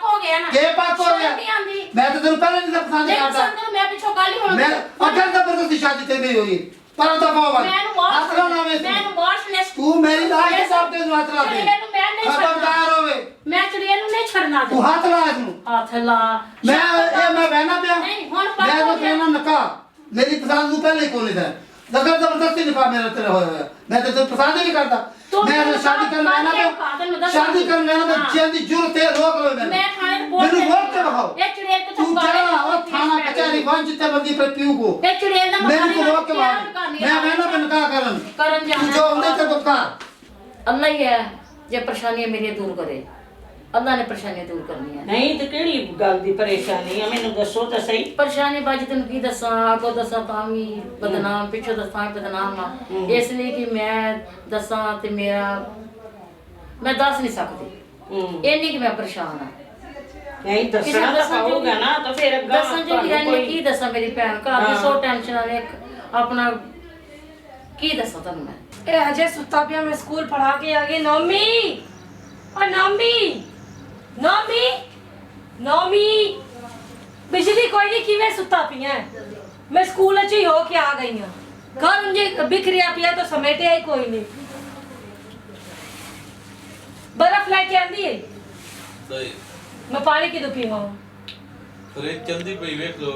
पक हो गया ना के पक हो गया नहीं आंदी मैं तो तेरे पहले नहीं पसंद नहीं करता पसंद मैं पिछो गाली होने मैं अगर जबरदस्ती शादी तेरी हुई पर तो बाबा मैंने मार हथरा ना में मैंने मार ने तू मेरी लाश के साथ तेरे हाथ ला दे चुड़ैल मैं नहीं खबरदार होवे मैं चुड़ैल नहीं छड़ना तू हाथ ला इसनु हाथ ला मैं बहना पे नहीं हुन पक मैं हो तो गया कहना नका मेरी पसंद तू पहले ही कोनी था अगर जबरदस्ती निकाह मेरा तेरे होया मैं तो तेरे पसंद ही नहीं करता मैं शादी करने आना पे शादी करने आना पे जल्दी जरूरत है रोक लो मैं थाने बोल मेरे रोक के बखाओ ये चुड़ैल को तू जा और थाना कचहरी पहुंच जितने बंदी पर पीऊ को ये चुड़ैल ना मेरे को रोक के बाहर मैं बहना पे निकाह करन तू जाना जो नहीं कर तो कर अल्लाह ही है जे परेशानियां मेरी दूर करे अल्लाह ने परेशानियां दूर करनी है नहीं तो केड़ी गल दी परेशानी है मैनू दसो तो सही परेशानी बाजी तेन की दसा आगो दसा तावी बदनाम पिछो दसा बदनाम आ इसलिए कि मैं दसा ते मेरा मैं दस नहीं सकती ये नहीं कि मैं परेशान हां नहीं दसना तो होगा ना तो फिर दसा जो यानी की दसा मेरी भैन घर दी सो टेंशन वाले अपना की दसा तन मैं ए अजय सुता पिया मैं स्कूल पढ़ा के आ गई नौमी और नौमी नौमी नौमी बिजली कोई नहीं किवें सुता पिया मैं स्कूल च ही हो के आ गई हां घर मुझे बिखरिया पिया तो समेटे ही कोई नहीं बर्फ लेके आंदी है सही मैं पानी की तो पीवा फ्रिज चलदी पई वेख लो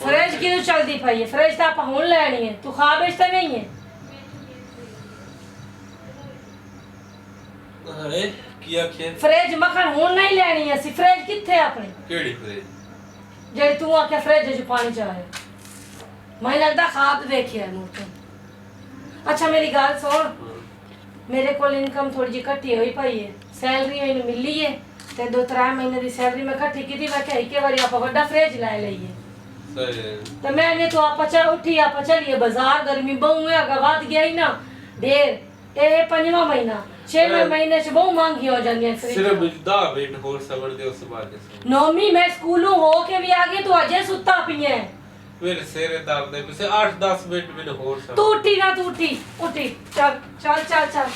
फ्रिज की तो चलती पई है फ्रिज तो आप हुन लेनी है तू खा बेचता नहीं है अरे की आखे फ्रिज मखन हुन नहीं लेनी है सी फ्रिज किथे अपनी केड़ी फ्रिज जेड़ी तू आके फ्रिज च पानी चाहे मैं लगदा खाद देखिया मुंह तो अच्छा मेरी गल सुन मेरे कोल इनकम थोड़ी जी घटी हुई पई है सैलरी मैनू मिली है ते 2-3 महीने दी सैलरी मैं इकट्ठी कीती मैं कही के बारी आप बड़ा फ्रिज ले लईए सही तो मैंने तो आप चल उठी आप चलिए बाजार गर्मी बहु है अगर बात गया ही ना डेढ़ ए 5वां महीना 6वें महीने से बहु महंगी हो जानी है फ्रिज सिर्फ 10 मिनट होर सबर दे उस बात के नौमी मैं स्कूलों हो के भी आ गई तो अजय सुता पिए फिर सेरे दर्द दे से 8-10 मिनट होर सबर तू उठी ना तू उठी उठी चल चल चल चल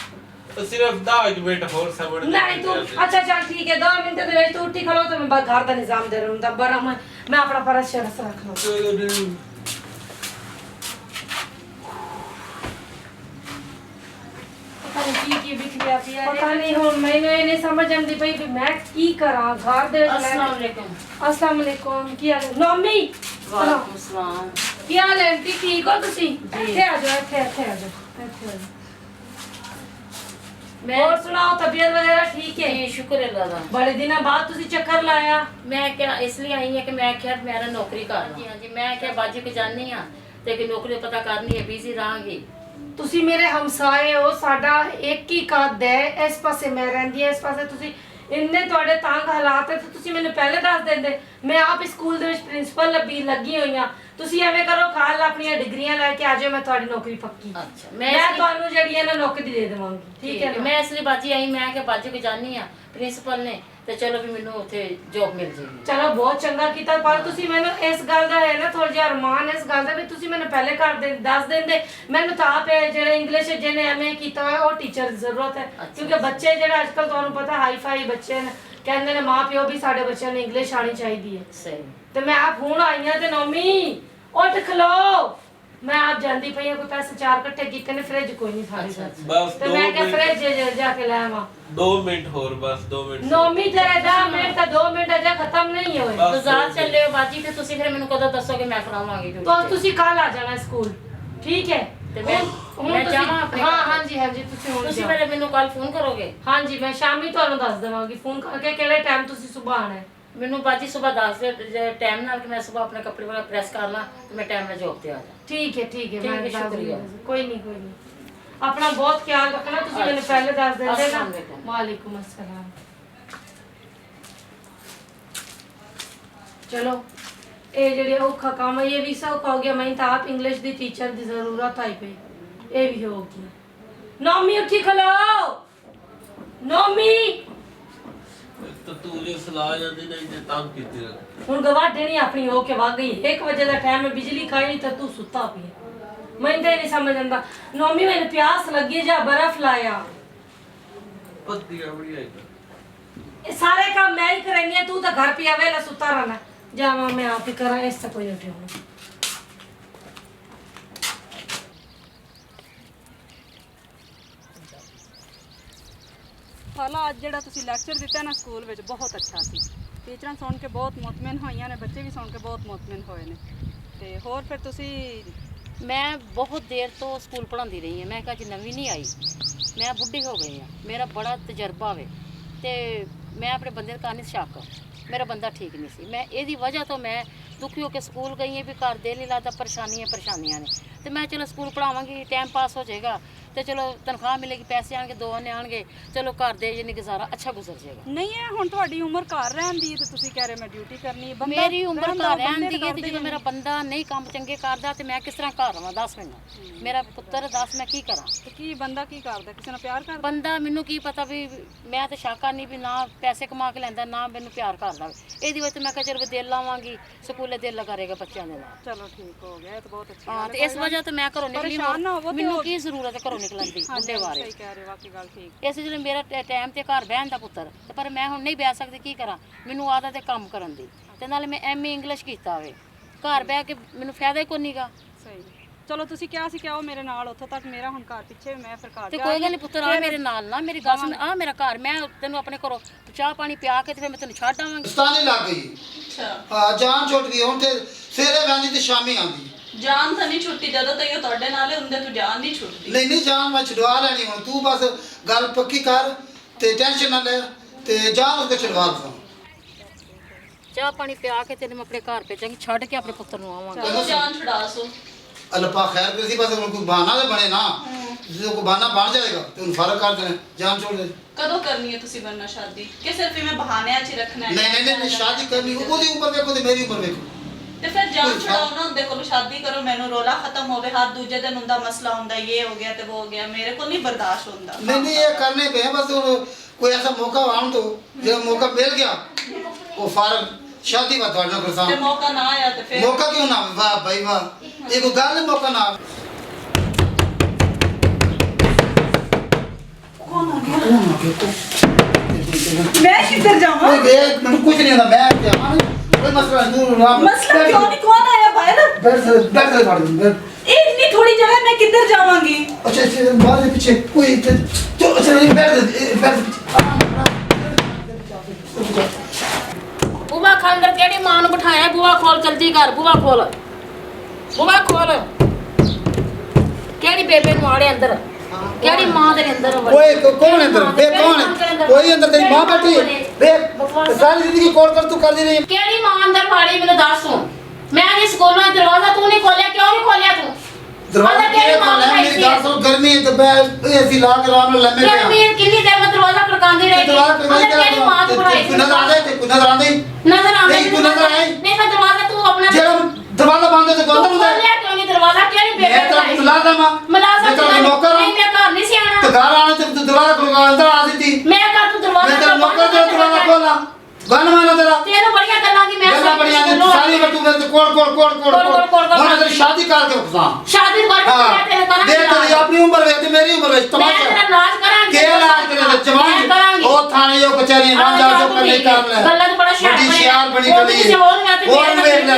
तो सिर्फ 10 मिनट होर सबर नहीं तू अच्छा चल ठीक है 2 मिनट दे तू उठी खलो तो मैं घर का निजाम दे रहा हूं तब बरा मैं अपना परस शरस रख लूं पता नहीं हो मैंने नहीं समझ आंदी पई कि मैं की करा घर दे अस्सलाम वालेकुम अस्सलाम वालेकुम की हाल है नौमी वालेकुम सलाम की हाल है आंटी ठीक हो तुसी ਇੱਥੇ ਆ ਜਾਓ ਇੱਥੇ ਇੱਥੇ ਆ ਜਾਓ ਇੱਥੇ ਆ ਜਾਓ मैं और सुनाओ तबीयत वगैरह ठीक है शुक्र है अल्लाह दा बड़े दिनों बाद तुसी चक्कर लाया मैं क्या इसलिए आई है कि मैं क्या मेरा नौकरी करना हां जी मैं क्या बाजी को जाननी हां ते कि नौकरी पता करनी है बिजी रहांगी ਤੁਸੀਂ ਮੇਰੇ ਹਮਸਾਏ ਹੋ ਸਾਡਾ ਇੱਕ ਹੀ ਕੱਦ ਹੈ ਇਸ ਪਾਸੇ ਮੈਂ ਰਹਿੰਦੀ ਹਾਂ ਇਸ ਪਾਸੇ ਤੁਸੀਂ ਇੰਨੇ ਤੁਹਾਡੇ ਤੰਗ ਹਾਲਾਤ ਹੈ ਤੇ ਤੁਸੀਂ ਮੈਨੂੰ ਪਹਿਲੇ ਦੱਸ ਦਿੰਦੇ ਮੈਂ ਆਪ ਸਕੂਲ ਦੇ ਵਿੱਚ ਪ੍ਰਿੰਸੀਪਲ ਲੱਗੀ ਹੋਈ ਹਾਂ ਤੁਸੀਂ ਐਵੇਂ ਕਰੋ ਕੱਲ ਆਪਣੀਆਂ ਡਿਗਰੀਆਂ ਲੈ ਕੇ ਆ ਜਾਓ ਮੈਂ ਤੁਹਾਡੀ ਨੌਕਰੀ ਪੱਕੀ अच्छा ਮੈਂ ਤੁਹਾਨੂੰ ਜਿਹੜੀ ਹੈ ਨਾ ਨੌਕਰੀ ਦੇ ਦੇਵਾਂਗੀ ਠੀਕ ਹੈ ਨਾ मैं इसलिए बाजी आई मैं क्या बाजी को जाननी हां प्रिंसिपल ने ਤੇ ਚਲੋ ਵੀ ਮੈਨੂੰ ਉੱਥੇ ਜੌਬ ਮਿਲ ਜੇਗੀ ਚਲੋ ਬਹੁਤ ਚੰਗਾ ਕੀਤਾ ਪਰ ਤੁਸੀਂ ਮੈਨੂੰ ਇਸ ਗੱਲ ਦਾ ਹੈ ਨਾ ਥੋੜਾ ਜਿਹਾ ਅਰਮਾਨ ਇਸ ਗੱਲ ਦਾ ਵੀ ਤੁਸੀਂ ਮੈਨੂੰ ਪਹਿਲੇ ਦੱਸ ਦਿੰਦੇ ਮੈਨੂੰ ਤਾਂ ਆਪ ਜਿਹੜੇ ਇੰਗਲਿਸ਼ ਜਿਹਨੇ ਐਮਏ ਕੀਤਾ ਹੋਇਆ ਉਹ ਟੀਚਰ ਦੀ ਜ਼ਰੂਰਤ ਹੈ ਕਿਉਂਕਿ ਬੱਚੇ ਜਿਹੜਾ ਅੱਜਕੱਲ ਤੁਹਾਨੂੰ ਪਤਾ ਹਾਈ ਫਾਈ ਬੱਚੇ ਨੇ ਕਹਿੰਦੇ ਨੇ ਮਾਂ ਪਿਓ ਵੀ ਸਾਡੇ ਬੱਚਿਆਂ ਨੂੰ ਇੰਗਲਿਸ਼ ਆਣੀ ਚਾਹੀਦੀ ਹੈ ਸਹੀ ਤੇ ਮੈਂ ਆਪ ਹੁਣ ਆਈ ਹਾਂ ਤੇ ਨੌਮੀ ਉੱਠ ਖਲੋ मैं आप जानती पई कोई पैसे 4 इकट्ठे कीते ने फ्रिज कोई नहीं थारी बस तो मैं क्या फ्रिज जाके ले आवा 2 मिनट होर बस 2 मिनट नौमी तेरे 10 मिनट का 2 मिनट अजे खत्म नहीं होए ਬਾਜ਼ਾਰ ਚੱਲੇ ਹੋ ਬਾਜੀ ਤੇ ਤੁਸੀਂ ਫਿਰ ਮੈਨੂੰ ਕਦੋਂ ਦੱਸੋਗੇ ਮੈਂ ਕਰਾਵਾਂਗੀ तो ਤੁਸੀਂ ਕੱਲ ਆ ਜਾਣਾ ਸਕੂਲ ਠੀਕ ਹੈ ਤੇ ਮੈਂ ਜਾਵਾਂ ਆਪਣੇ ਹਾਂ ਹਾਂਜੀ ਹਾਂਜੀ ਤੁਸੀਂ ਹੁਣ ਤੁਸੀਂ ਮੇਰੇ ਮੈਨੂੰ ਕੱਲ ਫੋਨ ਕਰੋਗੇ ਹਾਂਜੀ ਮੈਂ ਸ਼ਾਮੀ ਤੁਹਾਨੂੰ ਦੱਸ ਦੇਵਾਂਗੀ ਫੋਨ ਕਰਕੇ ਕਿਹੜੇ ਟਾਈਮ ਤੁਸੀਂ ਸਵੇਰ ਆਣਾ ਹੈ ਮੈਨੂੰ ਬਾਜੀ ਸਵੇਰ 10 ਵਜੇ ਟਾਈਮ ਨਾਲ ਕਿ ਮੈਂ ਸਵੇਰ ਆਪਣੇ ਕੱਪੜੇ ਵਗੈਰਾ ਪ੍ਰੈਸ ਕਰ ਲਾਂ ਤੇ ਮੈਂ ਟਾਈਮ ਨਾਲ ਜੌਬ ਤੇ ਆ ਜਾ ठीक है ठीक है, शुक्रिया कोई नहीं अपना बहुत ख्याल रखना तुसी मैंने पहले दस देंगे ना वालेकुम अस्सलाम चलो ये जेडी औखा काम है ये भी सौखा हो गया मैं तो आप इंग्लिश दी टीचर दी जरूरत आई पे ये भी होगी नौमी उठी खलो नौमी तो तू ये सलाह जल्दी नहीं दे तंग कीती रख ਹੁਣ ਗਵਾਢੇ ਨਹੀਂ ਆਪਣੀ ਹੋ ਕੇ ਵਗ ਗਈ 1 ਵਜੇ ਦਾ ਟਾਈਮ ਹੈ ਬਿਜਲੀ ਖਾਈ ਨਹੀਂ ਤਾਂ ਤੂੰ ਸੁੱਤਾ ਪਈ ਮੈਨੂੰ ਤਾਂ ਨਹੀਂ ਸਮਝ ਆਉਂਦਾ ਨੌਮੀ ਮੈਨੂੰ ਪਿਆਸ ਲੱਗੀ ਜਾ ਬਰਫ਼ ਲਾਇਆ पत्ती बड़ी आई ਇਹ ਸਾਰੇ ਕੰਮ ਮੈਂ पढ़ाई करनी है, तू तो घर पे आवेला सुता रहना। जावा मैं आप ही करा, इससे कोई उठे होना। ਹਾਲਾ ਅੱਜ ਜਿਹੜਾ ਤੁਸੀਂ ਲੈਕਚਰ ਦਿੱਤਾ ਨਾ ਸਕੂਲ ਵਿੱਚ ਬਹੁਤ ਅੱਛਾ ਸੀ। ਟੀਚਰਾਂ ਸੁਣ ਕੇ ਬਹੁਤ ਮੁਤਮਿਨ ਹੋਈਆਂ ਨੇ, ਬੱਚੇ ਵੀ ਸੁਣ ਕੇ ਬਹੁਤ ਮੁਤਮਿਨ ਹੋਏ ਨੇ। ਤੇ ਹੋਰ ਫਿਰ ਤੁਸੀਂ ਮੈਂ ਬਹੁਤ ਦੇਰ ਤੋਂ ਸਕੂਲ ਪੜ੍ਹਾਉਂਦੀ ਰਹੀ ਹਾਂ। ਮੈਂ ਕਿਹਾ ਅੱਜ ਨਵੀਂ ਨਹੀਂ ਆਈ, ਮੈਂ ਬੁੱਢੀ ਹੋ ਗਈ ਹਾਂ, ਮੇਰਾ ਬੜਾ ਤਜਰਬਾ ਵੇ ਤੇ ਮੈਂ ਆਪਣੇ ਬੰਦੇ ਦਾ ਨਹੀਂ ਸ਼ੱਕ, ਮੇਰਾ ਬੰਦਾ ਠੀਕ ਨਹੀਂ ਸੀ। ਮੈਂ ਇਹਦੀ ਵਜ੍ਹਾ ਤੋਂ ਮੈਂ ਦੁਖੀ ਹੋ ਕੇ ਸਕੂਲ ਗਈ ਹਾਂ ਵੀ ਘਰ ਦੇ ਨਹੀਂ ਲੱਗਦਾ, ਪਰੇਸ਼ਾਨੀਆਂ ਨੇ। ਤੇ ਮੈਂ ਚਲੋ ਸਕੂਲ ਪੜਾਵਾਂਗੀ, ਟਾਈਮ ਪਾਸ ਹੋ ਜਾਏਗਾ ਤੇ ਚਲੋ ਤਨਖਾਹ ਮਿਲੇਗੀ, ਪੈਸੇ ਆਣਗੇ, 2 ਆਨੇ ਆਣਗੇ, ਚਲੋ ਘਰ ਦੇ ਯਾਨੀ ਗੁਜ਼ਾਰਾ ਅੱਛਾ ਗੁਜ਼ਰ ਜਾਏਗਾ। ਨਹੀਂ ਹੈ ਹੁਣ ਤੁਹਾਡੀ ਉਮਰ ਘਰ ਰਹਿਣ ਦੀ ਹੈ ਤੇ ਤੁਸੀਂ ਕਹਿ ਰਹੇ ਮੈਂ ਡਿਊਟੀ ਕਰਨੀ ਹੈ। ਬੰਦਾ ਮੇਰੀ ਉਮਰ ਰਹਿਣ ਦਾ, ਘਰ ਰਹਿਣ ਬੰਦੇ ਦੀ ਹੈ ਤੇ ਕਰਦੇ ਜਦੋਂ ਮੇਰਾ ਬੰਦਾ ਨਹੀਂ ਕੰਮ ਚੰਗੇ ਕਰਦਾ ਤੇ ਮੈਂ ਕਿਸ ਤਰ੍ਹਾਂ ਘਰ ਰਵਾਂ? ਦੱਸ ਮੈਨੂੰ, ਮੇਰਾ ਪੁੱਤਰ ਦੱਸ ਮੈਂ ਕੀ ਕਰਾਂ? ਤੇ ਕੀ ਬੰਦਾ ਕੀ ਕਰਦਾ? ਕਿਸੇ ਨਾਲ ਪਿਆਰ ਕਰਦਾ? ਬੰਦਾ ਮੈਨੂੰ ਕੀ ਪਤਾ ਵੀ ਮੈਂ ਤਾਂ ਸ਼ਾਕਾ ਨਹੀਂ ਵੀ ਨਾ ਪੈਸੇ ਕਮਾ ਕੇ ਲੈਂਦਾ ਨਾ ਮੈਨੂੰ ਪਿਆਰ ਕਰਦਾ। ਇਹਦੀ ਵਜ੍ਹਾ ਤੇ ਮੈਂ ਕਿਹਾ ਚਲ ਦਿਲ ਲਾਵਾਂਗੀ, ਸਕੂਲੇ ਦਿਲ ਕਰੇਗਾ ਬੱਚਿਆਂ ਦੇ ਨਾਲ। ਚਲੋ ਠੀਕ ਹੋ ਗਿਆ, ਇਹ ਤਾਂ ਬਹੁਤ ਅੱਛੀ ਹਾਂ ਗੱਲ ਤੇ ਹੈ। ਇਸ ਵਜ੍ਹਾ ਤੋਂ ਮੈਂ ਘਰੋਂ ਨਿਕਲੀ। ਪਰੇਸ਼ਾਨ ਨਾ ਹੋਵੋ ਤੇ ਮੈਨੂੰ ਉਹ- ਕੀ ਜ਼ਰੂਰਤ ਹੈ ਘਰੋਂ ਨਿਕਲਣ ਦੀ ਬੁੱਢੇ ਬਾਰੇ? ਸਹੀ ਕਹਿ ਰਹੇ ਹੋ, ਵਾਕਈ ਗੱਲ ਠੀਕ। ਇਸ ਲਈ ਮੇਰਾ ਟਾਈਮ ਤੇ ਘਰ ਬਹਿਣ ਦਾ ਪੁੱਤਰ ਤੇ ਪਰ ਮੈਂ ਹੁਣ ਨਹੀਂ ਬਹਿ ਸਕਦੀ, ਕੀ ਕਰਾਂ? ਮੈਨੂੰ ਆਦਤ ਹੈ ਕੰਮ ਕਰਨ ਦੀ ਤੇ ਨਾਲੇ ਮੈਂ ਐਮਏ ਇੰਗਲਿਸ਼ ਕੀਤਾ ਹੋਵੇ, ਘਰ ਬਹਿ ਕੇ ਮੈਨੂੰ ਫਾਇਦਾ ਹੀ ਕੋਈ ਨਹੀਂਗਾ। ਸਹੀ। ਚਲੋ ਤੁਸੀਂ ਕਿਹਾ ਸੀ ਕਿ ਆਓ ਮੇਰੇ ਨਾਲ, ਉੱਥੋਂ ਤੱਕ ਮੇਰਾ ਹੁਣ ਘਰ ਪਿੱਛੇ, ਮੈਂ ਫਿਰ ਘਰ ਤੇ ਜਾ ਕੋਈ ਰਹੀ ਗੱਲ ਨਹੀਂ ਪੁੱਤਰ, ਆ ਮੇਰੇ ਨਾਲ ਨਾ, ਮੇਰੀ ਗੱਲ ਸੁਣ, ਆ ਮੇਰਾ ਘਰ, ਮੈਂ ਤੈਨੂੰ ਆਪਣੇ ਘਰੋਂ ਚਾਹ ਪਾਣੀ ਪਿਆ ਕੇ ਤੇ ਫਿਰ ਮੈਂ ਤੈਨੂੰ ਛੱਡ ਆਵਾਂਗੀ। ਸਤਾਨੀ ਲੱਗ ਗਈ। ਹਾਂ ਜਾਨ ਛੁੱਟ ਗਈ ਹੁਣ ਤੇ ਸਵੇਰੇ ਵੰਦੀ ਤੇ ਸ਼ਾਮੀ ਆਉਂਦੀ। ਜਾਨ ਤਾਂ ਨਹੀਂ ਛੁੱਟੀ, ਜਦੋਂ ਤੱਕ ਉਹ ਤੁਹਾਡੇ ਨਾਲ ਹੁੰਦੇ ਤੂੰ ਜਾਨ ਨਹੀਂ ਛੁੱਟਦੀ। ਨਹੀਂ ਜਾਨ ਮੈਂ ਛੁਡਵਾ ਲੈਣੀ ਹੁਣ, ਤੂੰ ਬਸ ਗੱਲ ਪੱਕੀ ਕਰ ਤੇ ਟੈਨਸ਼ਨ ਨਾ ਲੈ ਤੇ ਜਾਨ ਉਹਦੇ ਛੁਡਵਾ ਦੇ। ਚਾਹ ਪਾਣੀ ਪਿਆ ਕੇ ਤੈਨੂੰ ਮੈਂ ਆਪਣੇ ਘਰ ਭੇਜਾਂਗੀ, ਛੱਡ ਕੇ ਆਪਣੇ ਪੁੱਤਰ ਨੂੰ ਆਵਾਂਗੀ। ਕਦੋਂ ਜਾਨ ਛੁਡਾ ਸੋ? ਅਲਪਾ ਖੈਰ ਕਰੀ ਬਸ ਹੁਣ ਕੋਈ ਬਹਾਨਾ ਤੇ ਬਣੇ ਨਾ, ਜਦੋਂ ਕੋਈ ਬਹਾਨਾ ਬਣ ਜਾਏਗਾ ਤੇ ਉਹਨੂੰ ਫਰਕ ਕਰ ਦੇਣਾ, ਜਾਨ ਛੋੜ ਦੇ। ਕਦੋਂ ਕਰਨੀ ਹੈ ਤੁਸੀਂ ਵਰਨਾ ਸ਼ਾਦੀ, ਕਿ ਸਿਰਫ ਮੈਂ ਬਹਾਨਿਆਂ 'ਚ ਹੀ ਰੱਖਣਾ ਹੈ? ਨਹੀਂ ਸ਼ਾਦੀ ਕਰਨੀ, ਉਹਦੀ ਉਮਰ ਵੇਖੋ ਤੇ ਮੇਰੀ ਉਮਰ ਵੇਖੋ। ਤੇ ਫਿਰ ਜਾਨ ਛੁਡਾਓ ਨਾ, ਉਹਦੇ ਕੋਲ ਸ਼ਾਦੀ ਕਰੋ, ਮੈਨੂੰ ਰੋਲਾ ਖਤਮ ਹੋਵੇ, ਹਰ ਦੂਜੇ ਦਿਨ ਹੁੰਦਾ ਮਸਲਾ ਹੁੰਦਾ, ਇਹ ਹੋ ਗਿਆ ਤੇ ਉਹ ਹੋ ਗਿਆ, ਮੇਰੇ ਕੋਲ ਨਹੀਂ ਬਰਦਾਸ਼ਤ ਹੁੰਦਾ। नहीं ये करने पे है बस कोई ऐसा मौका आम तो जब मौका मिल गया वो फारग शादी बात वाला ਤੇ प्रसान ਮੌਕਾ ਨਾ ਆਇਆ ਤੇ ਫਿਰ मौका क्यों ना आवे? वाह भाई वाह, ये कोई गाल नहीं मौका ना आवे। मैं किधर जाऊँ? कोई गया मैंने कुछ नहीं होता, मैं क्या कोई मसला नहीं, तू आराम मसला क्यों नहीं? कौन आया बाहर? बैठ से पड़ गई। ए, इतनी थोड़ी जगह मैं किधर जाऊंगी? अच्छा अच्छा बाहर के पीछे कोई चलो अच्छा बैठ ਬੂਆ ਖਾਂਦਰ ਕਿਹੜੀ ਮਾਂ ਨੂੰ ਬਿਠਾਇਆ? ਬੂਆ ਖੋਲ, ਜਲਦੀ ਕਰ, ਬੂਆ ਖੋਲ, ਬੂਆ ਖੋਲ। ਕਿਹੜੀ ਬੇਬੇ ਨੂੰ ਆੜੇ ਅੰਦਰ? ਕਿਹੜੀ ਮਾਂ ਦੇ ਅੰਦਰ? कोई कौन अंदर बे कौन है? कोई अंदर तेरी मां बैठी है बे, सारी जिंदगी कॉल कर तू कर दी रही। ਕਿਹੜੀ ਮਾਂ ਅੰਦਰ ਵਾੜੀ ਮੈਨੂੰ ਦੱਸ ਤੂੰ। ਮੈਂ ਜੀ ਸਕੂਲੋਂ ਦਾ ਦਰਵਾਜ਼ਾ ਤੂੰ ਨਹੀਂ ਖੋਲਿਆ, ਕਿਉਂ ਨਹੀਂ ਖੋਲਿਆ ਤੂੰ? दरवाजा ਕਿਹੜੀ के ਮਾਂ खोला है? ਬਿਠਾਈ मेरी ਸੀ? गाल सुनो, गर्मी है तो मैं ऐसी ला के आराम से लम्बे पे ਕਿੰਨੀ ਕਿੰਨੀ ਦੇਰ ਮੈਂ ਦਰਵਾਜ਼ਾ ਖੜਕਾਉਂਦੀ ਰਹੀ। ਅੰਦਰ ਕਿਹੜੀ ਮਾਂ ਨੂੰ ਬਿਠਾਈ ਸੀ? नजर आंदे थे, कोई नजर आंदे ਨਜ਼ਰ ਆਉਂਦਾ ਨਹੀਂ, ਤੂੰ ਨਜ਼ਰ ਆਈ? ਨਹੀਂ ਮੈਂ ਦਰਵਾਜ਼ਾ ਤੂੰ ਆਪਣਾ जेड़ा दरवाजा बंद है तो ਤੂੰ अंदर ਹੁੰਦਾ ਖੋਲਿਆ ਕਿਉਂ ਨਹੀਂ ਦਰਵਾਜ਼ਾ? ਕਿਹੜੀ ਬੇਬੇ मैं तेरा ਬਿਠਾਈ ਸੀ? मुलाजम हां, ਮੁਲਾਜ਼ਮ मैं तेरा नौकर ਨਹੀਂ, मैं घर नहीं सी आना। तो घर आने ते तू दरवाजा खोल अंदर आ दी थी। मैं घर तू दरवाजा मैं तेरा नौकर तेरा दरवाजा खोला गन मारा तेरा तेरे बढ़िया गल्ला की मैं गल्ला बढ़िया ने सारी में तू मेरे कोड़ कोड़ कोड़ कोड़ कोड़ और तेरी शादी करके फसा। शादी कर हां मैं तेरे करा देख तेरी अपनी उम्र वे ते मेरी उम्र वे मैं तमाशा तेरा इलाज करांगी। के इलाज करे ते जवान ओ थाने जो कचहरी ना जा जो कर ले कर ले गल्ला तो बड़ा बड़ी शियार बनी खड़ी है और वेख ले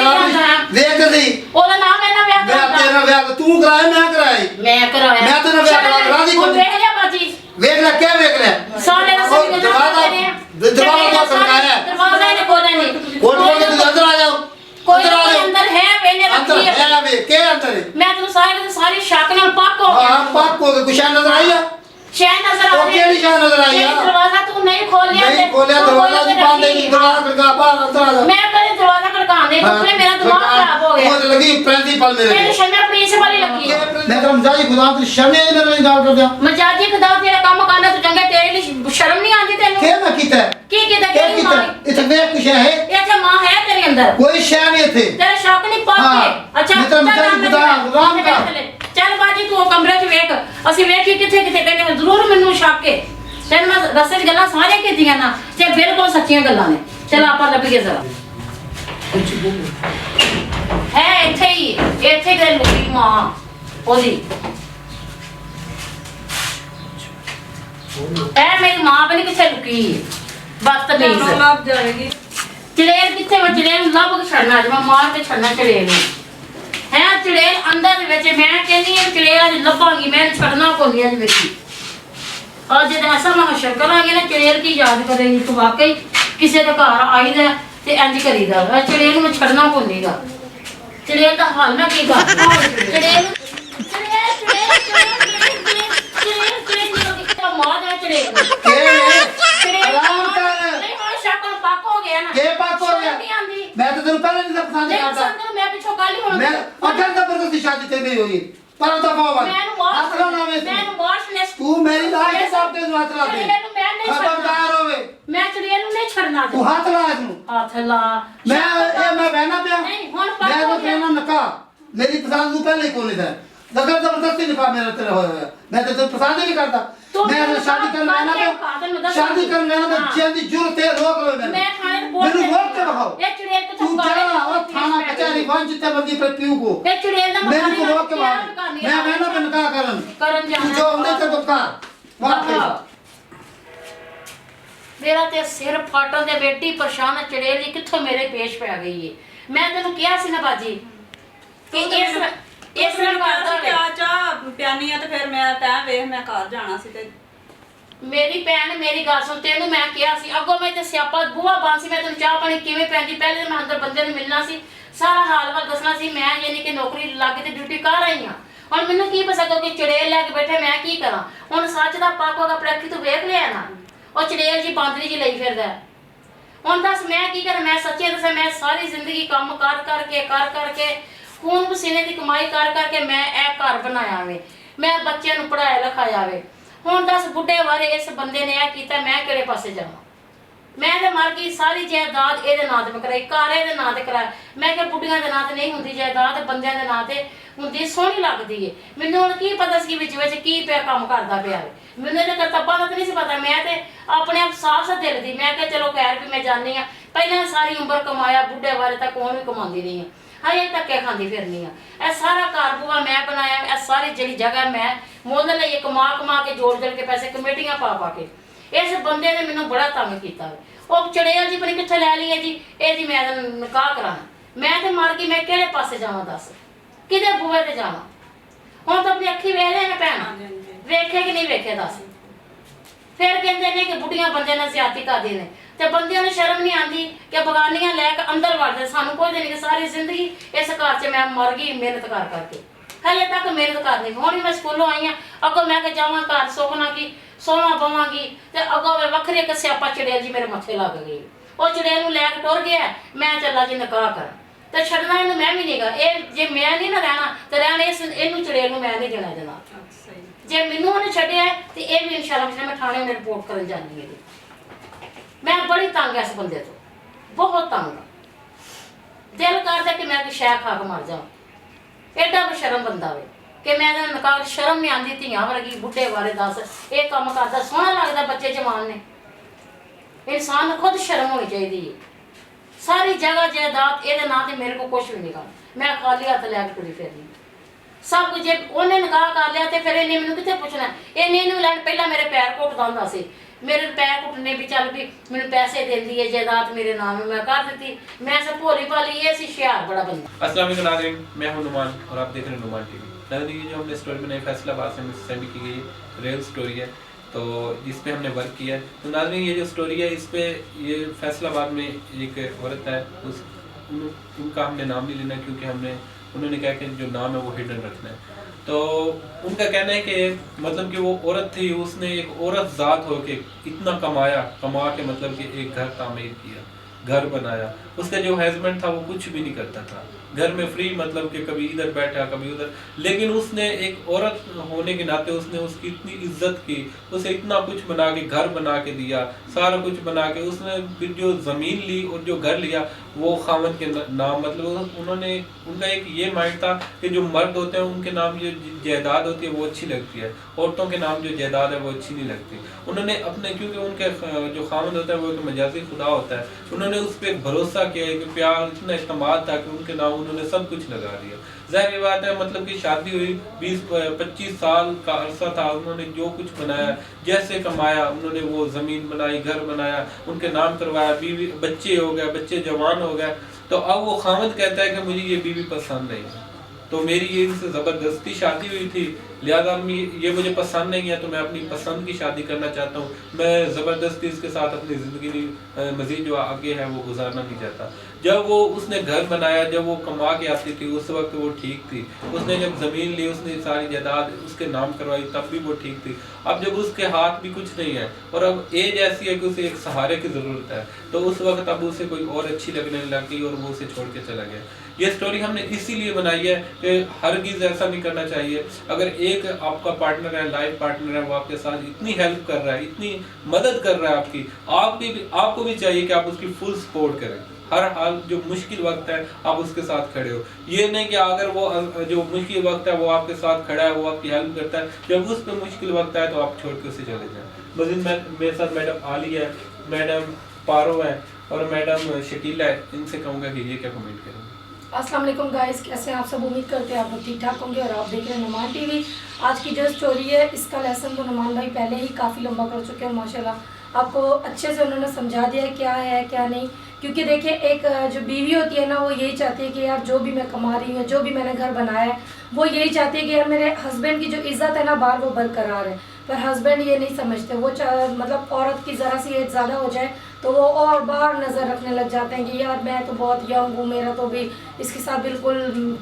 देख दी ओदा नाम है ना ब्याह मैं तेरा ब्याह तू कराया मैं कराई मैं कराया मैं तेरा ब्याह करा दी कोई देख लिया बाजी वेख ले क्या वेख ले साले का सभी दरवाजा सरकार है दरवाजा ने खोला नहीं कोट कोट तू अंदर आ जाओ कोई अंदर है मैंने अंदर रखी है है वे के अंदर है मैं तेरे सारी शाक नाल पाक हो गया हां पाक को कुछ नजर आई है शहर नजर आ वो केड़ी शान नजर आई है दरवाजा तू नहीं खोलिया नहीं खोलिया दरवाजा नहीं बंद है दरवाजा खड़का बाहर अंदर आ जा मैं कल दरवाजा खड़काने उसने मेरा दिमाग खराब हो गया वो लगी प्रिंसिपल मेरे मेरे शर्मा प्रिंसिपल ही लगी है मैं तो मजाई खुदा तू शर्मे मेरे लिए गाल कर दिया मजाजी खुदा तेरा काम करना तू चंगे तेरे लिए शर्म नहीं आती तेनू के मैं कीता की क्या तेरी कीता मां इथे वे कुछ है ये अच्छा मां है तेरे अंदर कोई शय नहीं थे तेरा शौक नहीं पाके हाँ, अच्छा मैं तेरा मजाजी खुदा राम का चल बाजी तू कमरे च वेख ਅਸੀਂ ਵੇਖੀ ਕਿੱਥੇ ਕਿੱਥੇ ਕਹਿੰਦੇ ਜ਼ਰੂਰ ਮੈਨੂੰ ਸ਼ੱਕ ਹੈ ਤੈਨੂੰ ਮੈਂ ਰਸਤੇ 'ਚ ਗੱਲਾਂ ਸਾਰੀਆਂ ਕੀਤੀਆਂ ਨਾ ਤੇ ਬਿਲਕੁਲ ਸੱਚੀਆਂ ਗੱਲਾਂ ਨੇ ਚਲ ਆਪਾਂ ਲੱਭੀਏ ਜ਼ਰਾ ਹੈ ਇੱਥੇ ਗਏ ਲੁਕੀ ਮਾਂ ਉਹਦੀ ਇਹ ਮੇਰੀ ਮਾਂ ਪਤਾ ਨੀ ਕਿੱਥੇ ਲੁਕੀ ਹੈ ਬਦਤਮੀਜ਼ ਲੱਭ ਜਾਏਗੀ। ਚੜੇਲ ਕਿੱਥੇ ਵਾ? ਚੜੇਲ ਨੂੰ ਲੱਭ ਕੇ ਛੱਡਣਾ ਅੱਜ ਮੈਂ ਮਾਰ ਕੇ ਛੱਡਣਾ ਚੜੇਲ ਨੂੰ ਹੈ। ਚੜੇਲ ਅੰਦਰ ਦੇ ਵਿੱਚ ਮੈਂ ਕਹਿੰਦੀ ਹਾਂ ਚੜੇਲ ਅੱਜ ਲੱਭਾਂਗੀ ਮੈਂ ਛੱਡਣਾ ਕੋਈ ਅੱਜ ਵੇਖੀ ਅੱਜ ਜਦ ਐਸਾ ਮੈਂ ਹਸ਼ਰ ਕਰਾਂਗੇ ਨਾ ਚੜੇਲ ਕੀ ਯਾਦ ਕਰੇਗੀ ਤੂੰ ਵਾਕਈ ਕਿਸੇ ਦੇ ਘਰ ਆਈਦਾ ਤੇ ਇੰਜ ਕਰੀਦਾ ਚੜੇਲ ਨੂੰ ਮੈਂ ਛੱਡਣਾ ਕੋਈ ਨਹੀਂਗਾ। ਚੜੇਲ ਦਾ ਹਾਲ ਮੈਂ ਕੀ ਕਰ ਚੜੇਲ ਮਾਰ ਦੇ ਚੜੇਲ ਆਰਾਮ ਕਰ। ਨਹੀਂ ਹੁਣ ਸ਼ਕਲ ਪੱਕ ਹੋ ਗਿਆ ਨਾ ਕੇ ਪਾਕ ਹੋ ਗਿਆ? ਨਹੀਂ ਆਂਦੀ ਮੈਂ ਤਾਂ ਤੈਨੂੰ ਪਹਿਲਾਂ ਨਹੀਂ ਪਸੰਦ ਨਹੀਂ ਕਰਦਾ। ਪਸੰਦ ਮੈਂ ਪਿੱਛੋਂ ਗੱਲ ਹੀ ਹੁਣ ਮੈਂ ਅਗਰ ਜ਼ਬਰਦਸਤੀ ਸ਼ਾਦੀ ਤੇ ਨਹੀਂ ਹੋਈ ਪਰ ਤਾਂ ਬਾਬਾ ਮੈਨੂੰ ਵਾਸ਼ ਆਸਰਾ ਨਾ ਵੇ ਮੈਨੂੰ ਵਾਸ਼ ਨੇ ਤੂੰ ਮੇਰੀ ਲਾਜ ਦੇ ਸਾਹਬ ਤੇ ਹੱਥ ਲਾ ਦੇ। ਚੜੇਲ ਨੂੰ ਮੈਂ ਨਹੀਂ ਖਬਰਦਾਰ ਹੋਵੇ ਮੈਂ ਚੜੇਲ ਨੂੰ ਨਹੀਂ ਛੱਡਣਾ ਤੂੰ ਹੱਥ ਲਾ ਇਹਨੂੰ। ਹੱਥ ਲਾ ਮੈਂ ਇਹ ਮੈਂ ਬਹਿਣਾ ਪਿਆ ਨਹੀਂ ਹੁਣ ਮੈਂ ਪੱਕ ਹੋ ਤਾਂ ਗਿਆ ਕਹਿਣਾ ਨਕਾ ਮੇਰੀ ਪਸੰਦ ਨੂੰ ਪਹਿਲੇ ਕੋਲ ਨਹੀਂ ਜ਼ਬਰ ਜ਼ਬਰਦਸਤੀ ਨਿਕਾ ਮੇਰਾ ਤੇਰਾ ਹੋਇਆ ਮੈਂ ਤਾਂ ਤੈਨੂੰ ਪਸੰਦ ਹੀ ਨਹੀਂ ਕਰਦਾ। ਮੈਂ ਤਾਂ ਸ਼ਾਦੀ ਕਰਨ ਆਣਾ ਪਿਆ ਸ਼ਾਦੀ ਕਰਨ ਆਣਾ ਮੈਂ ਜਿੰਦੀ ਜੁਰਤ ਹੈ ਰੋਕ ਲਓ ਮੈਂ ਮੈਨੂੰ ਖਾਣੇ ਨੂੰ ਬੋਲ ਮੈਨੂੰ ਰੋਕ ਕੇ ਦਿਖਾਓ। ਇਹ ਚੜੇਲ ਕਿੱਥੋਂ ਤੂੰ ਜਾ ਉਹ ਥਾਣਾ ਕਚਹਿਰੀ ਪਹੁੰਚ ਜਿੱਥੇ ਬੰਦੀ ਪਰ ਪੀਊ ਕੋ ਇਹ ਚੜੇਲ ਦਾ ਮੈਨੂੰ ਕੋ ਰੋਕ ਕੇ ਬਾਹਰ ਮੈਂ ਨਾ ਮੈਂ ਨਕਾ ਕਰਨ ਕਰਨ ਤੂੰ ਜਾਣਾ ਜੋ ਹੁੰਦੇ ਤੇ ਤੂੰ ਕਰ ਵਾਪਸ ਮੇਰਾ ਤੇ ਸਿਰ ਫਾਟਣ ਦੇ ਬੇਟੀ ਪਰੇਸ਼ਾਨ ਚੜੇਲ ਦੀ ਕਿੱਥੋਂ ਮੇਰੇ ਪੇਸ਼ ਪੈ ਗਈ ਏ। ਮੈਂ ਤੈਨੂੰ ਕਿਹਾ ਸੀ ਨਾ ਬਾਜੀ ਕਿ ਇਸ ਨਾਲ ਕਰਦਾ ਵੇ ਕਿਆ ਚਾਹ ਪਿਆਨੀ ਆ ਤੇ ਫਿਰ ਮੈਂ ਤੈਂ ਵੇਖ ਮੈਂ ਘਰ ਜਾਣਾ ਸੀ ਤੇ ਮੇਰੀ ਭੈਣ ਮੇਰੀ ਗੱਲ ਸੁਣ ਤੈਨੂੰ ਮੈਂ ਕਿਹਾ ਸੀ ਅੱਗੋਂ ਮੈਂ ਤੇ ਸਿਆਪਾ ਬੂਹਾ ਬਾਂਸੀ ਮੈਂ ਤੈਨੂੰ ਚਾਹ ਪਾਣੀ ਕਿਵੇਂ ਪੈਂਦੀ ਪਹਿਲੇ ਮੈਂ ਅੰਦਰ ਬੰਦੇ ਨੂੰ ਮਿਲਣਾ ਸੀ ਸਾਰਾ ਹਾਲ ਵਾਲ ਦੱਸਣਾ ਸੀ ਮੈਂ ਯਾਨੀ ਕਿ ਨੌਕਰੀ ਲੱਗ ਤੇ ਡਿਊਟੀ ਕਰ ਆਈ ਆ ਹੁਣ ਮੈਨੂੰ ਕੀ ਪਤਾ ਕਿ ਚੜੇਲ ਲੈ ਕੇ ਬੈਠੇ ਮੈਂ ਕੀ ਕਰਾਂ। ਹੁਣ ਸੱਚ ਦਾ ਪੱਕ ਹੋਗਾ ਪ੍ਰੈਕਟੀ ਤੂੰ ਵੇਖ ਲਿਆ ਨਾ ਉਹ ਚੜੇਲ ਜੀ ਬਾਂਦਰੀ ਜੀ ਲਈ ਫਿਰਦਾ ਹੁਣ ਦੱਸ ਮੈਂ ਕੀ ਕਰਾਂ। ਮੈਂ ਸੱਚੇ ਦੱਸਾਂ ਮੈਂ ਸਾਰੀ ਜ਼ਿੰਦਗੀ ਕੰਮ ਕਰ ਕਰਕੇ ਖੂਨ ਪਸੀਨੇ ਦੀ ਕਮਾਈ ਕਰ ਕਰਕੇ ਮੈਂ ਇਹ ਘਰ ਬਣਾਇਆ ਵੇ ਮੈਂ ਬੱਚਿਆਂ ਨੂੰ ਪੜਾਇਆ ਲਿਖਾਇਆ ਵੇ। ਹੁਣ ਦੱਸ ਬੁੱਢੇ ਬਾਰੇ ਇਸ ਬੰਦੇ ਨੇ ਇਹ ਕੀਤਾ ਮੈਂ ਕਿਹੜੇ ਪਾਸੇ ਜਾਵਾਂ। ਮੈਂ ਤੇ ਮਰ ਗਈ ਸਾਰੀ ਜਾਇਦਾਦ ਇਹਦੇ ਨਾਂ ਤੇ ਮੈਂ ਕਰਾਈ ਘਰ ਇਹਦੇ ਨਾਂ ਤੇ ਕਰਾਇਆ। ਮੈਂ ਕਿਹਾ ਬੁੱਢੀਆਂ ਦੇ ਨਾਂ ਤੇ ਨਹੀਂ ਹੁੰਦੀ ਜਾਇਦਾਦ ਬੰਦਿਆਂ ਦੇ ਨਾਂ ਤੇ ਹੁੰਦੀ ਸੋਹਣੀ ਲੱਗਦੀ ਏ। ਮੈਨੂੰ ਹੁਣ ਕੀ ਪਤਾ ਸੀ ਵਿੱਚ ਕੀ ਪਿਆ ਕੰਮ ਕਰਦਾ ਪਿਆ ਵੇ ਮੈਨੂੰ ਇਹਦੇ ਕਰਤੱਬਾਂ ਦਾ ਨਹੀਂ ਸੀ ਪਤਾ। ਮੈਂ ਤੇ ਆਪਣੇ ਆਪ ਸਾਫ਼ ਦਿਲ ਦੀ ਮੈਂ ਕਿਹਾ ਚਲੋ ਖੈਰ ਵੀ ਮੈਂ ਜਾਣੀ ਆ ਪਹਿਲਾਂ ਸਾਰੀ ਉਮਰ ਕਮਾਇਆ ਬੁੱਢੇ ਬਾਰੇ ਤਾਂ ਕੋਈ ਵੀ ਕਮਾਉਂਦੀ ਰਹੀ ਆ ਹਜੇ ਧੱਕੇ ਖਾਂਦੀ ਫਿਰਨੀ ਆ। ਇਹ ਸਾਰਾ ਘਰ ਬੂਆ ਮੈਂ ਬਣਾਇਆ ਇਹ ਸਾਰੀ ਜਿਹੜੀ ਜਗ੍ਹਾ ਮੈਂ ਮੁੱਲ ਲਈ ਕਮਾ ਕੇ ਜੋੜ ਕੇ ਪੈਸੇ ਕਮੇਟੀਆਂ ਪਾ ਕੇ ਇਸ ਬੰਦੇ ਨੇ ਮੈਨੂੰ ਬੜਾ ਤੰਗ ਕੀਤਾ। ਉਹ ਚੜੇਲ ਜੀ ਪਣੀ ਕਿੱਥੇ ਲੈ ਲਈ ਹੈ ਜੀ ਇਹ ਜੀ ਮੈਂ ਨਿਕਾਹ ਕਰਾਣਾ ਮੈਂ ਤੇ ਮਰ ਗਈ ਮੈਂ ਕਿਹੜੇ ਪਾਸੇ ਜਾਵਾਂ ਦੱਸ ਕਿਹਦੇ ਬੂਏ ਤੇ ਜਾਵਾਂ। ਹੁਣ ਤਾਂ ਆਪਣੀ ਅੱਖੀ ਵੇਖ ਲੈ ਨਾ ਭੈਣ ਵੇਖੇ ਕਿ ਨਹੀਂ ਵੇਖੇ ਦੱਸ। ਫਿਰ ਕਹਿੰਦੇ ਨੇ ਕਿ ਬੁੱਢੀਆਂ ਬੰਦੇ ਨਾਲ ਜ਼ਿਆਦਤੀ ਕਰਦੇ ਨੇ ਤੇ ਬੰਦਿਆਂ ਨੂੰ ਸ਼ਰਮ ਨਹੀਂ ਆਉਂਦੀ ਕਿ ਬਗਾਨੀਆਂ ਲੈ ਕੇ ਅੰਦਰ ਵੜਦੇ ਸਾਨੂੰ ਕੋਈ ਨਹੀਂ ਕਿ ਸਾਰੀ ਜ਼ਿੰਦਗੀ ਇਸ ਘਰ 'ਚ ਮੈਂ ਮਰ ਗਈ ਮਿਹਨਤ ਕਰਕੇ ਹਲੇ ਤੱਕ ਮਿਹਨਤ ਕਰਨੀ। ਹੁਣ ਵੀ ਮੈਂ ਸਕੂਲੋਂ ਆਈ ਆ ਅੱਗੋਂ ਮੈਂ ਕਿ ਜਾਵਾਂ ਘਰ ਸੋਹਣਾ ਕੀ ਸੋਹਣਾ ਪਵਾਂਗੀ ਤੇ ਅੱਗੋਂ ਮੈਂ ਵੱਖਰੇ ਇੱਕ ਸਿਆਪਾ ਚੜੇਲ ਜੀ ਮੇਰੇ ਮੱਥੇ ਲੱਗ ਗਈ। ਉਹ ਚੜੇਲ ਨੂੰ ਲੈ ਕੇ ਟੁਰ ਗਿਆ ਮੈਂ ਚੱਲਾ ਜੀ ਨਿਕਾਹ ਕਰ ਤੇ ਛੱਡਣਾ ਇਹਨੂੰ ਮੈਂ ਵੀ ਨਹੀਂਗਾ। ਇਹ ਜੇ ਮੈਂ ਨਹੀਂ ਨਾ ਰਹਿਣਾ ਤੇ ਰਹਿਣਾ ਇਹਨੂੰ ਚੜੇਲ ਨੂੰ ਮੈਂ ਨਹੀਂ ਦੇਣਾ ਇਹਦੇ ਨਾਲ। ਜੇ ਮੈਨੂੰ ਉਹਨੇ ਛੱਡਿਆ ਤੇ ਇਹ ਵੀ ਇਨਸ਼ਾਅੱਲਾ ਮੈਂ ਥਾਣੇ ਉਹਨੇ ਰਿਪੋਰਟ ਕਰਨ ਜਾਣੀ ਹੈ। ਮੈਂ ਬੜੀ ਤੰਗ ਐ ਇਸ ਬੰਦੇ ਤੋਂ ਬਹੁਤ ਤੰਗ ਦਿਲ ਕਰਦਾ ਕਿ ਮੈਂ ਕਿ ਸ਼ੈ ਖਾ ਕੇ ਮਰ ਜਾਵਾਂ। ਐਡਾ ਬਸ਼ਰਮ ਬੰਦਾ ਵੇ ਕਿ ਮੈਂ ਇਹਦਾ ਨਿਕਾਹ ਸ਼ਰਮ ਨਹੀਂ ਆਉਂਦੀ ਧੀਆਂ ਵਰਗੀ ਬੁੱਢੇ ਬਾਰੇ ਦੱਸ ਇਹ ਕੰਮ ਕਰਦਾ ਸੋਹਣਾ ਲੱਗਦਾ ਬੱਚੇ ਜਵਾਨ ਨੇ। ਇਨਸਾਨ ਨੂੰ ਖੁਦ ਸ਼ਰਮ ਹੋਣੀ ਚਾਹੀਦੀ ਹੈ। ਸਾਰੀ ਜਗ੍ਹਾ ਜਾਇਦਾਦ ਇਹਦੇ ਨਾਂ ਤੇ ਮੇਰੇ ਕੋਲ ਕੁਛ ਵੀ ਨਹੀਂ ਗਾ ਮੈਂ ਖਾਲੀ ਹੱਥ ਲੈ ਕੇ ਤੁਰੀ ਫਿਰਦੀ ਸਭ ਕੁਝ। ਜੇ ਉਹਨੇ ਨਿਕਾਹ ਕਰ ਲਿਆ ਤੇ ਫਿਰ ਇਹਨੇ ਮੈਨੂੰ ਕਿੱਥੇ ਪੁੱਛਣਾ। ਇਹਨੂੰ ਲੈਣ ਪਹਿਲਾਂ ਮੇਰੇ ਪੈਰ ਘੁੱਟਦਾ ਹੁੰਦਾ ਸੀ ਮੇਰੇ ਪੈਰ ਘੁੱਟਨੇ ਵੀ ਚੱਲ ਵੀ ਮੈਨੂੰ पैसे देती है जायदाद मेरे नाम में मैं कर देती मैं सब भोली भाली ये सी शियार बड़ा बंदा। अस्सलाम वालेकुम नाज़रीन, मैं हूं नुमान और आप देख रहे हैं नुमान टीवी। नाज़रीन जो हमने स्टोरी बनाई फैसलाबाद से सेंड की गई रियल स्टोरी है तो जिस पे हमने वर्क किया है। तो नाज़रीन ये जो स्टोरी है इस पे ये फैसलाबाद में एक औरत है उनका हमने नाम नहीं लेना क्योंकि उन्होंने कहा कि जो नाम है वो हिडन रखना है। तो उनका कहना है कि मतलब कि वो औरत थी उसने एक औरत ज़ात हो के इतना कमा के मतलब कि एक घर तामीर किया घर बनाया। उसका जो हस्बैंड था वो कुछ भी नहीं करता था घर में फ्री मतलब कि कभी इधर बैठा कभी उधर, लेकिन उसने एक औरत होने के नाते उसने उसकी इतनी इज्जत की उसे इतना कुछ बना के घर बना के दिया सारा कुछ बना के। उसने फिर जो ज़मीन ली और जो घर लिया वो खामन के नाम मतलब उन्होंने उनका एक ये माइंड था कि जो मर्द होते हैं उनके नाम जो जायदाद होती है वो अच्छी लगती है, औरतों के नाम जो जायदाद है वो अच्छी नहीं लगती। उन्होंने अपने क्योंकि उनके जो खामन होता है वो एक मजाजी खुदा होता है उन्होंने उन्होंने उस पर भरोसा किया, कि प्यार इतना इस्तेमाल था कि उनके नाम उन्होंने सब कुछ लगा दिया। जाहिर बात है, मतलब कि शादी हुई 20-25 साल का अरसा था, उन्होंने जो कुछ बनाया, जैसे कमाया, उन्होंने वो ज़मीन बनाई, घर बनाया, उनके नाम करवाया, बीवी बच्चे हो गए, बच्चे जवान हो गए। तो अब वो खामद कहता है कि मुझे ये बीवी पसंद नहीं है, तो मेरी ये इनसे ज़बरदस्ती शादी हुई थी, लिहाजा ये मुझे पसंद नहीं है, तो मैं अपनी पसंद की शादी करना चाहता हूँ, मैं ज़बरदस्ती इसके साथ अपनी ज़िंदगी मज़ीद जो आगे है वो गुजारना नहीं चाहता। जब वो उसने घर बनाया, जब वो कमा के आती थी, उस वक्त वो ठीक थी। उसने जब ज़मीन ली, उसने सारी जायदाद उसके नाम करवाई, तब भी वो ठीक थी। अब जब उसके हाथ भी कुछ नहीं है और अब एज ऐसी है कि उसे एक सहारे की ज़रूरत है, तो उस वक्त अब उसे कोई और अच्छी लगने लग गई और वो उसे छोड़ के चला गया। ये स्टोरी हमने इसीलिए बनाई है कि हरगिज़ ऐसा नहीं करना चाहिए। अगर एक आपका पार्टनर है, लाइफ पार्टनर है, वो आपके साथ इतनी हेल्प कर रहा है, इतनी मदद कर रहा है आपकी, आपको भी चाहिए कि आप उसकी फुल सपोर्ट करें। हर हाल जो मुश्किल वक्त है आप उसके साथ खड़े हो। ये नहीं कि अगर वो जो मुश्किल वक्त है वो आपके साथ खड़ा है, वो आपकी हेल्प करता है, जब उस पर मुश्किल वक्त है तो आप छोड़ के उसे चले जाएं। मज़ीद मेरे साथ मैडम आली है, मैडम पारो है और मैडम शकीला है। इनसे कहूँगा कि ये क्या कमेंट करेंगे। अस्सलाम वालेकुम गाइस, कैसे हैं आप सब? उम्मीद करते हैं आप लोग ठीक ठाक होंगे और आप देख रहे हैं नुमान टीवी। आज की जो स्टोरी है इसका लेसन तो नुमान भाई पहले ही काफ़ी लंबा कर चुके हैं माशाल्लाह। आपको अच्छे से उन्होंने समझा दिया है क्या है क्या नहीं, क्योंकि देखिए एक जो बीवी होती है ना, वो यही चाहती है कि यार जो भी मैं कमा रही हूँ, जो भी मैंने घर बनाया है, वो यही चाहती है कि यार मेरे हस्बैंड की जो इज़्ज़त है ना बाहर वो बरकरार है। पर हस्बैंड ये नहीं समझते, वो मतलब औरत की ज़रा सी एज ज़्यादा हो जाए तो वो और बाहर नज़र रखने लग जाते हैं कि यार मैं तो बहुत यंग हूँ, मेरा तो भी इसके साथ बिल्कुल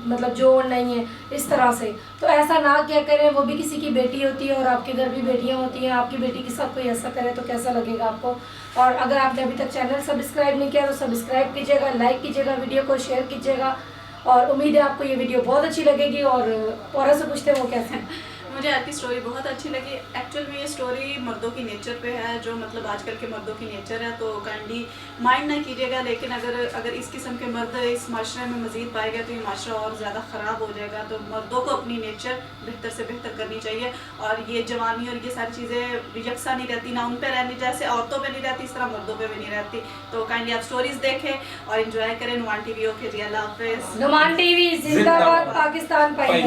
मतलब जोड़ नहीं है, इस तरह से। तो ऐसा ना क्या करें, वो भी किसी की बेटी होती है और आपके घर भी बेटियाँ होती हैं। आपकी बेटी के साथ कोई ऐसा करे तो कैसा लगेगा आपको? और अगर आपने अभी तक चैनल सब्सक्राइब नहीं किया तो सब्सक्राइब कीजिएगा, लाइक कीजिएगा, वीडियो को शेयर कीजिएगा। और उम्मीद है आपको ये वीडियो बहुत अच्छी लगेगी। और से पूछते हैं वो कैसे हैं। मुझे आपकी स्टोरी बहुत अच्छी लगी। एक्चुअल में ये स्टोरी मर्दों की नेचर पे है, जो मतलब आजकल के मर्दों की नेचर है, तो काइंडली माइंड ना कीजिएगा। लेकिन अगर इस किस्म के मर्द इस माशरे में मज़ीद पाए गए तो ये माशरा और ज़्यादा ख़राब हो जाएगा। तो मर्दों को अपनी नेचर बेहतर से बेहतर करनी चाहिए। और ये जवानी और ये सारी चीज़ें यकसा नहीं रहती, ना उन पर रहनी, जैसे औरतों पर नहीं रहती इस तरह मर्दों पर भी नहीं रहती। तो काइंडली आप स्टोरीज़ देखें और इन्जॉय करें। नुमान टीवी। ओके जी, अल्लाह हाफ़िज़। नुमान टीवी जिंदाबाद, पाकिस्तान पाइंदाबाद।